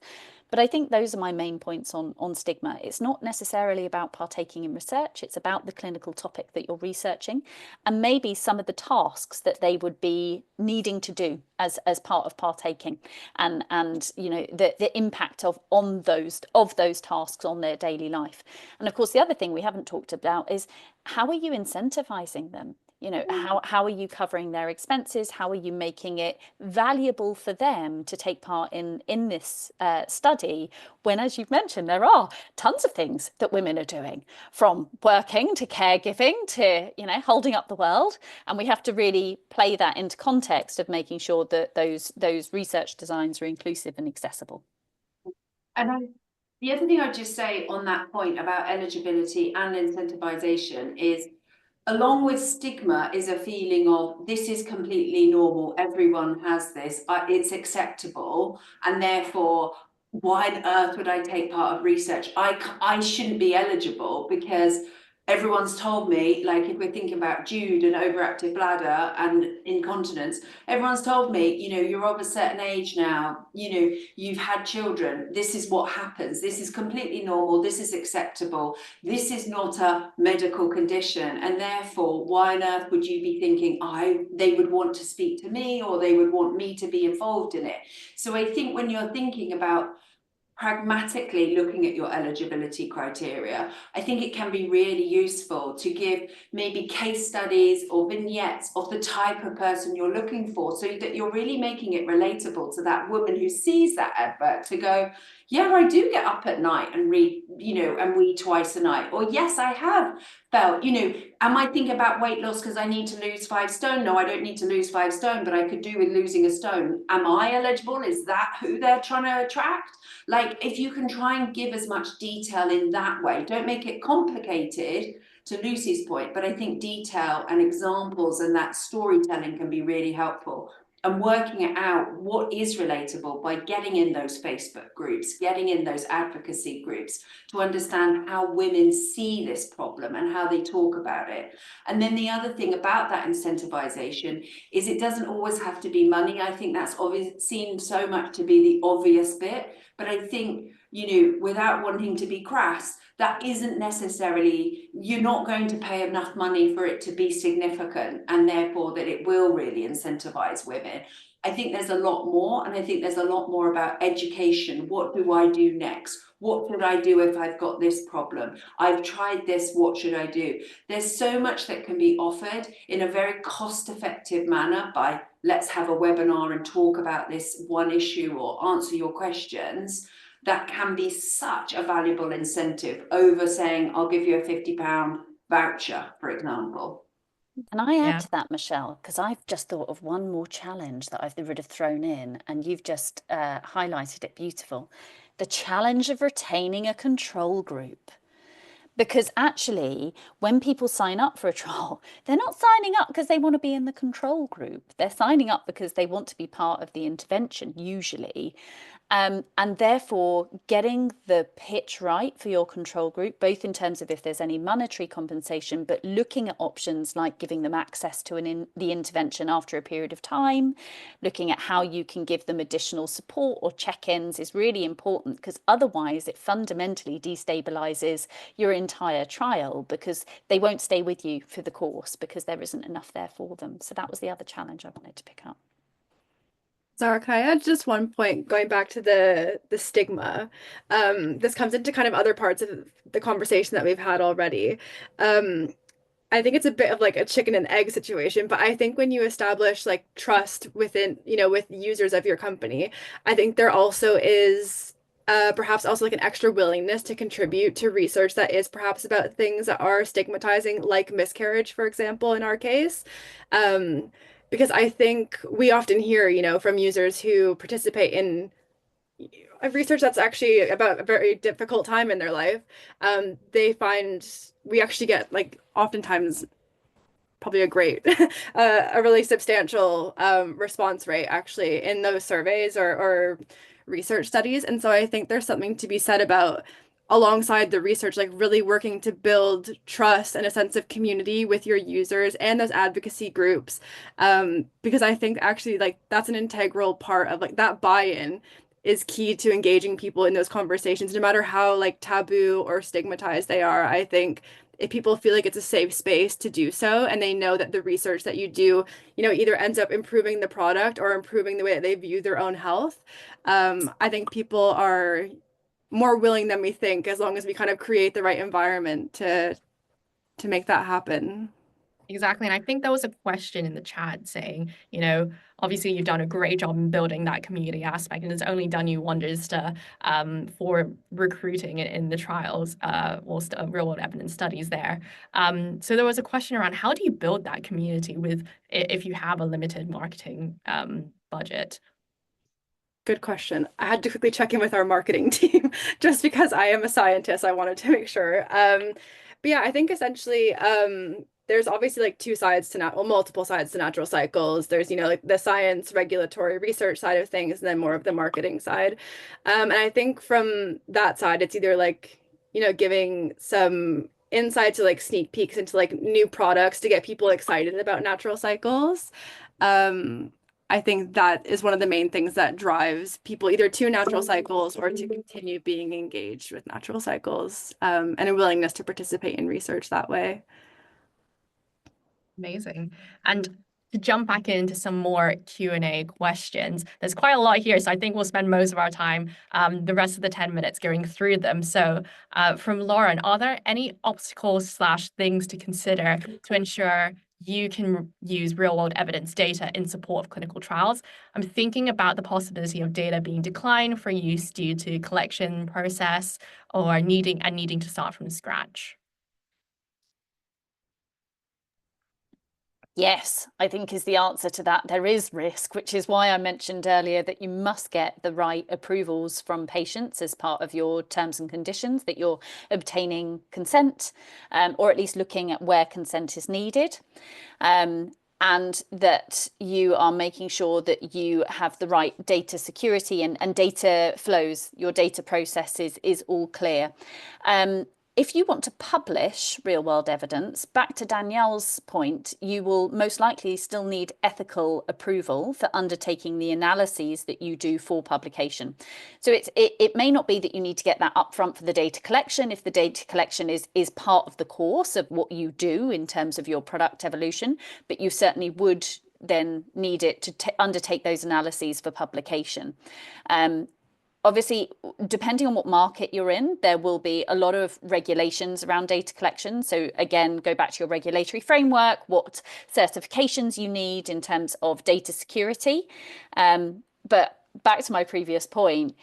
But I think those are my main points on stigma. It's not necessarily about partaking in research, it's about the clinical topic that you're researching and maybe some of the tasks that they would be needing to do as part of partaking, and the impact of those tasks on their daily life. And of course the other thing we haven't talked about is how are you incentivizing them? How are you covering their expenses? How are you making it valuable for them to take part in this study when, as you've mentioned, there are tons of things that women are doing, from working to caregiving to, holding up the world. And we have to really play that into context of making sure that those research designs are inclusive and accessible. And the other thing I'd just say on that point about eligibility and incentivization is, along with stigma is a feeling of this is completely normal, everyone has this, it's acceptable, and therefore why on earth would I take part of research? I shouldn't be eligible because everyone's told me, like if we're thinking about Jude and overactive bladder and incontinence, everyone's told me, you're of a certain age now, you've had children, this is what happens, this is completely normal, this is acceptable, this is not a medical condition, and therefore why on earth would you be thinking they would want to speak to me or they would want me to be involved in it? So I think when you're thinking about pragmatically looking at your eligibility criteria, I think it can be really useful to give maybe case studies or vignettes of the type of person you're looking for, so that you're really making it relatable to that woman who sees that advert to go, yeah, I do get up at night and read, and read twice a night. Or yes, I have felt, am I thinking about weight loss because I need to lose 5 stone? No, I don't need to lose 5 stone, but I could do with losing a stone. Am I eligible? Is that who they're trying to attract? Like, if you can try and give as much detail in that way, don't make it complicated, to Lucy's point, but I think detail and examples and that storytelling can be really helpful. And working it out what is relatable by getting in those Facebook groups, getting in those advocacy groups to understand how women see this problem and how they talk about it. And then the other thing about that incentivization is it doesn't always have to be money. I think that's seemed so much to be the obvious bit, but I think, without wanting to be crass, that isn't necessarily, you're not going to pay enough money for it to be significant, and therefore that it will really incentivize women. I think there's a lot more, and I think there's a lot more about education. What do I do next? What should I do if I've got this problem? I've tried this, what should I do? There's so much that can be offered in a very cost-effective manner by, let's have a webinar and talk about this one issue or answer your questions. That can be such a valuable incentive over saying, I'll give you a £50 voucher, for example. Can I add Yeah. to that, Michelle? Because I've just thought of one more challenge that I would have thrown in, and you've just highlighted it beautiful. The challenge of retaining a control group. Because actually, when people sign up for a trial, they're not signing up because they want to be in the control group. They're signing up because they want to be part of the intervention, usually. And therefore, getting the pitch right for your control group, both in terms of if there's any monetary compensation, but looking at options like giving them access to the intervention after a period of time, looking at how you can give them additional support or check-ins is really important, because otherwise it fundamentally destabilizes your entire trial, because they won't stay with you for the course because there isn't enough there for them. So that was the other challenge I wanted to pick up. Zara, can I add just one point going back to the stigma? This comes into kind of other parts of the conversation that we've had already. I think it's a bit of like a chicken and egg situation, but I think when you establish like trust within, with users of your company, I think there also is perhaps also like an extra willingness to contribute to research that is perhaps about things that are stigmatizing, like miscarriage, for example, in our case. Because I think we often hear, from users who participate in research that's actually about a very difficult time in their life. They find we actually get like oftentimes probably a really substantial response rate actually in those surveys or research studies. And so I think there's something to be said about, alongside the research, like really working to build trust and a sense of community with your users and those advocacy groups. Because I think actually like that's an integral part of like that buy-in is key to engaging people in those conversations, no matter how like taboo or stigmatized they are. I think if people feel like it's a safe space to do so, and they know that the research that you do, either ends up improving the product or improving the way that they view their own health, I think people are more willing than we think, as long as we kind of create the right environment to make that happen. Exactly. And I think there was a question in the chat saying, obviously you've done a great job in building that community aspect, and it's only done you wonders to for recruiting in the trials or real world evidence studies there. So there was a question around, how do you build that community if you have a limited marketing budget? Good question. I had to quickly check in with our marketing team just because I am a scientist. I wanted to make sure. But yeah, I think essentially there's obviously like multiple sides to natural cycles. There's, like the science, regulatory, research side of things, and then more of the marketing side. And I think from that side, it's either like, giving some insight to like sneak peeks into like new products to get people excited about natural cycles. I think that is one of the main things that drives people either to natural cycles or to continue being engaged with natural cycles, and a willingness to participate in research that way. Amazing. And to jump back into some more Q&A questions, there's quite a lot here, so I think we'll spend most of our time, the rest of the 10 minutes, going through them. So from Lauren, are there any obstacles / things to consider to ensure you can use real-world evidence data in support of clinical trials? I'm thinking about the possibility of data being declined for use due to collection process or needing to start from scratch. Yes, I think is the answer to that. There is risk, which is why I mentioned earlier that you must get the right approvals from patients as part of your terms and conditions, that you're obtaining consent, or at least looking at where consent is needed. And that you are making sure that you have the right data security and data flows, your data processes is all clear. If you want to publish real world evidence, back to Danielle's point, you will most likely still need ethical approval for undertaking the analyses that you do for publication. So it may not be that you need to get that upfront for the data collection if the data collection is part of the course of what you do in terms of your product evolution, but you certainly would then need it to undertake those analyses for publication. Obviously, depending on what market you're in, there will be a lot of regulations around data collection. So again, go back to your regulatory framework, what certifications you need in terms of data security. But back to my previous point,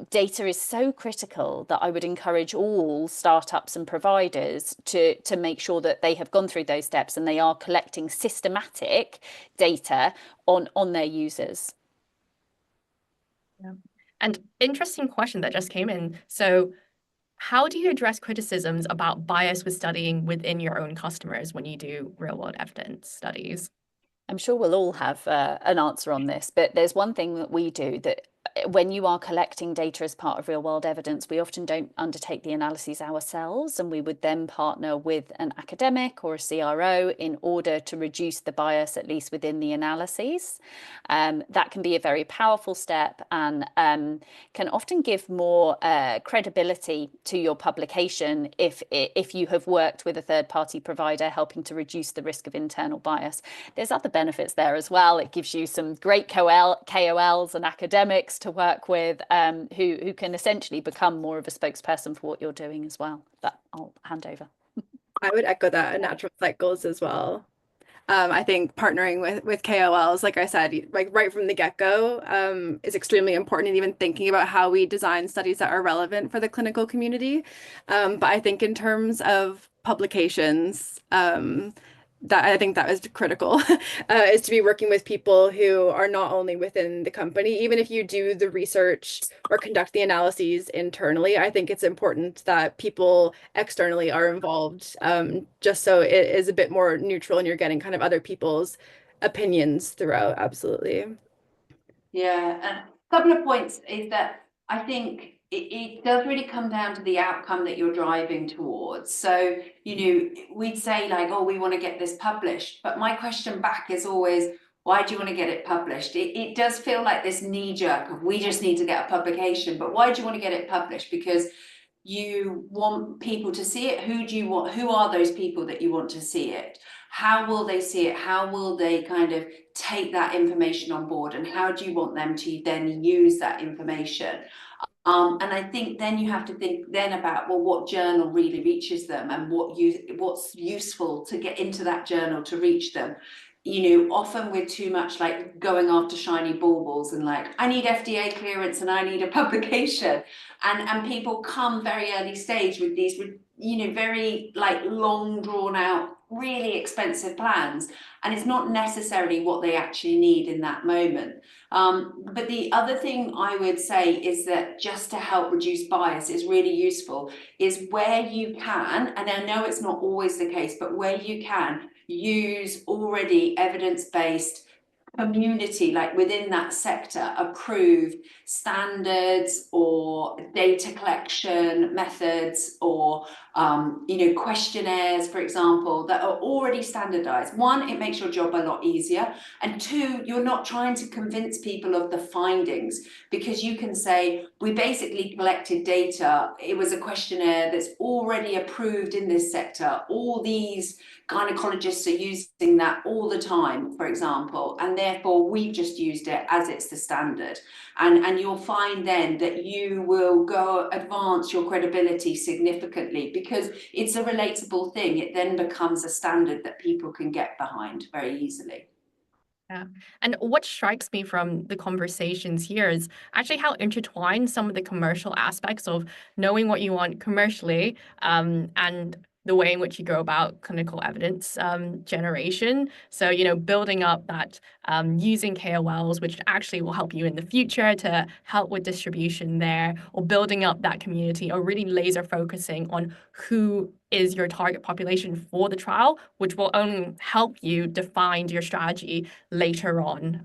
data is so critical that I would encourage all startups and providers to make sure that they have gone through those steps and they are collecting systematic data on their users. Yeah. And interesting question that just came in. So how do you address criticisms about bias with studying within your own customers when you do real world evidence studies? I'm sure we'll all have an answer on this, but there's one thing that we do that when you are collecting data as part of real world evidence, we often don't undertake the analyses ourselves, and we would then partner with an academic or a CRO in order to reduce the bias, at least within the analyses. That can be a very powerful step and can often give more credibility to your publication if you have worked with a third-party provider helping to reduce the risk of internal bias. There's other benefits there as well. It gives you some great KOLs and academics to work with who can essentially become more of a spokesperson for what you're doing as well. But I'll hand over. I would echo that in natural cycles as well. I think partnering with KOLs, like I said, like right from the get-go, is extremely important, and even thinking about how we design studies that are relevant for the clinical community. But I think in terms of publications, that I think that is critical, is to be working with people who are not only within the company. Even if you do the research or conduct the analyses internally, I think it's important that people externally are involved, just so it is a bit more neutral and you're getting kind of other people's opinions throughout. Absolutely. Yeah, and a couple of points is that I think it does really come down to the outcome that you're driving towards. So, we'd say like, oh, we want to get this published. But my question back is always, why do you want to get it published? It does feel like this knee jerk of we just need to get a publication. But why do you want to get it published? Because you want people to see it. Who do you want? Who are those people that you want to see it? How will they see it? How will they kind of take that information on board? And how do you want them to then use that information? And I think then you have to think then about, well, what journal really reaches them and what's useful to get into that journal to reach them. Often we're too much like going after shiny baubles and like, I need FDA clearance and I need a publication. And people come very early stage with these, very like long drawn out, really expensive plans. And it's not necessarily what they actually need in that moment. But the other thing I would say is that just to help reduce bias is really useful is where you can, and I know it's not always the case, but where you can use already evidence-based community, like within that sector, approved standards or data collection methods or questionnaires, for example, that are already standardized. One, it makes your job a lot easier, and two, you're not trying to convince people of the findings, because you can say, we basically collected data, it was a questionnaire that's already approved in this sector, all these gynecologists are using that all the time, for example, and therefore we've just used it as it's the standard. And you'll find then that you will go advance your credibility significantly because it's a relatable thing. It then becomes a standard that people can get behind very easily. Yeah. And what strikes me from the conversations here is actually how intertwined some of the commercial aspects of knowing what you want commercially and the way in which you go about clinical evidence generation. So, building up that using KOLs, which actually will help you in the future to help with distribution there, or building up that community, or really laser focusing on who is your target population for the trial, which will only help you define your strategy later on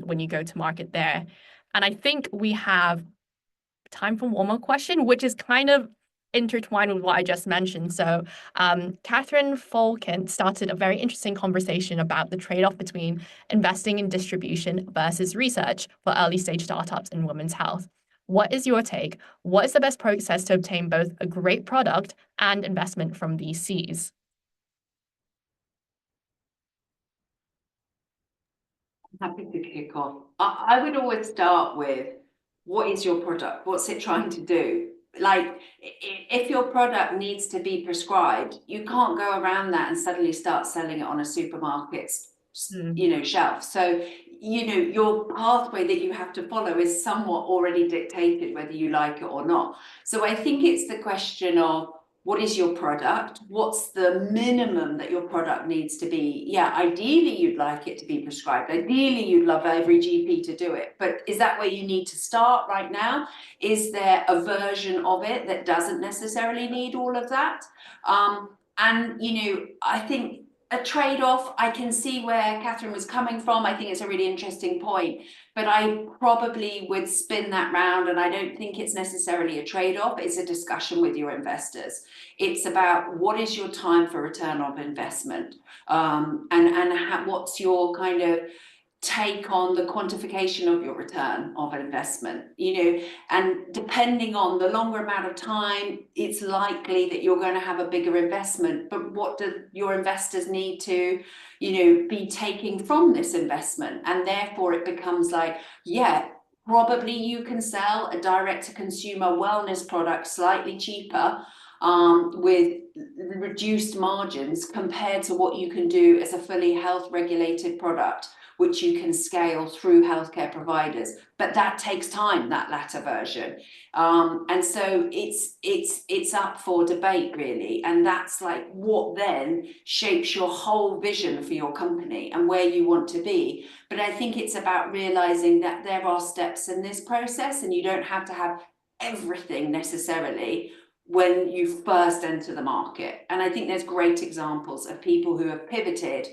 when you go to market there. And I think we have time for one more question, which is kind of intertwined with what I just mentioned. So Catherine Falkent started a very interesting conversation about the trade-off between investing in distribution versus research for early stage startups in women's health. What is your take? What is the best process to obtain both a great product and investment from VCs? Happy to kick off. I would always start with, what is your product? What's it trying to do? Like, if your product needs to be prescribed, you can't go around that and suddenly start selling it on a supermarket's shelf. So, your pathway that you have to follow is somewhat already dictated, whether you like it or not. So I think it's the question of, what is your product? What's the minimum that your product needs to be? Yeah, ideally you'd like it to be prescribed. Ideally you'd love every GP to do it. But is that where you need to start right now? Is there a version of it that doesn't necessarily need all of that? I think a trade-off, I can see where Catherine was coming from. I think it's a really interesting point, but I probably would spin that round, and I don't think it's necessarily a trade-off. It's a discussion with your investors. It's about, what is your time for return of investment, and what's your kind of take on the quantification of your return of an investment, and depending on the longer amount of time, it's likely that you're going to have a bigger investment. But what do your investors need to, be taking from this investment? And therefore it becomes like, yeah, probably you can sell a direct-to-consumer wellness product slightly cheaper, with reduced margins compared to what you can do as a fully health regulated product, which you can scale through healthcare providers. But that takes time, that latter version. And so it's up for debate, really. And that's like what then shapes your whole vision for your company and where you want to be. But I think it's about realizing that there are steps in this process, and you don't have to have everything necessarily when you first enter the market. And I think there's great examples of people who have pivoted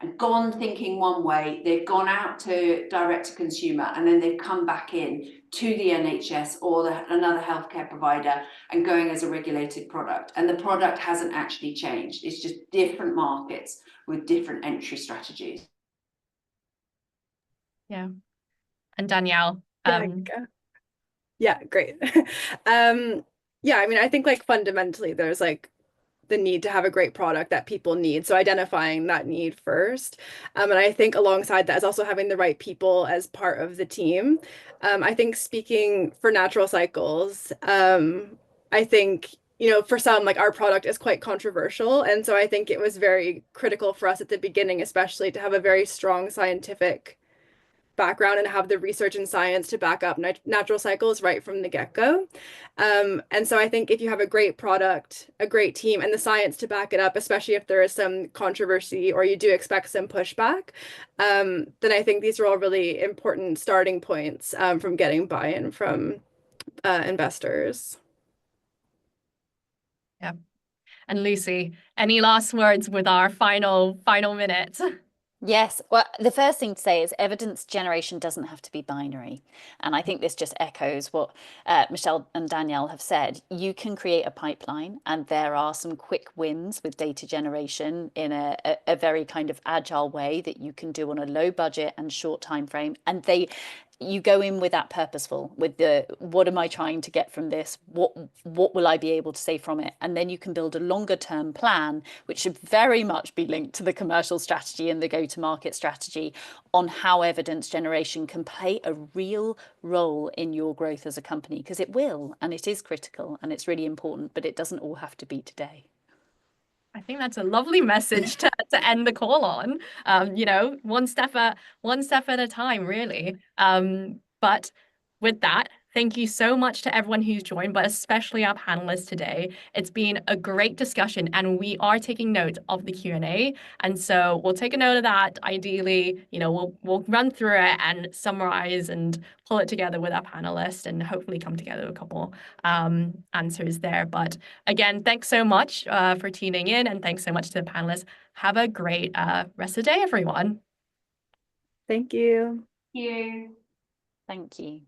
and gone thinking one way, they've gone out to direct to consumer, and then they've come back in to the NHS or another healthcare provider and going as a regulated product. And the product hasn't actually changed. It's just different markets with different entry strategies. Yeah. And Danielle. Yeah, great. Yeah, I mean, I think like fundamentally there's like the need to have a great product that people need. So identifying that need first. And I think alongside that is also having the right people as part of the team. I think speaking for Natural Cycles, I think, for some, like our product is quite controversial. And so I think it was very critical for us at the beginning, especially to have a very strong scientific background and have the research and science to back up Natural Cycles right from the get-go. And so I think if you have a great product, a great team, and the science to back it up, especially if there is some controversy or you do expect some pushback, then I think these are all really important starting points from getting buy-in from investors. Yeah. And Lucy, any last words with our final minute? Yes. Well, the first thing to say is evidence generation doesn't have to be binary. And I think this just echoes what Michelle and Danielle have said. You can create a pipeline, and there are some quick wins with data generation in a very kind of agile way that you can do on a low budget and short time frame. And you go in with that purposeful, with the, what am I trying to get from this? What will I be able to say from it? And then you can build a longer term plan, which should very much be linked to the commercial strategy and the go-to-market strategy on how evidence generation can play a real role in your growth as a company, because it will, and it is critical and it's really important, but it doesn't all have to be today. I think that's a lovely message to end the call on. One step at a time, really. But with that, thank you so much to everyone who's joined, but especially our panelists today. It's been a great discussion, and we are taking note of the Q&A. And so we'll take a note of that. Ideally, we'll run through it and summarize and pull it together with our panelists and hopefully come together with a couple answers there. But again, thanks so much for tuning in, and thanks so much to the panelists. Have a great rest of the day, everyone. Thank you. Thank you. Thank you.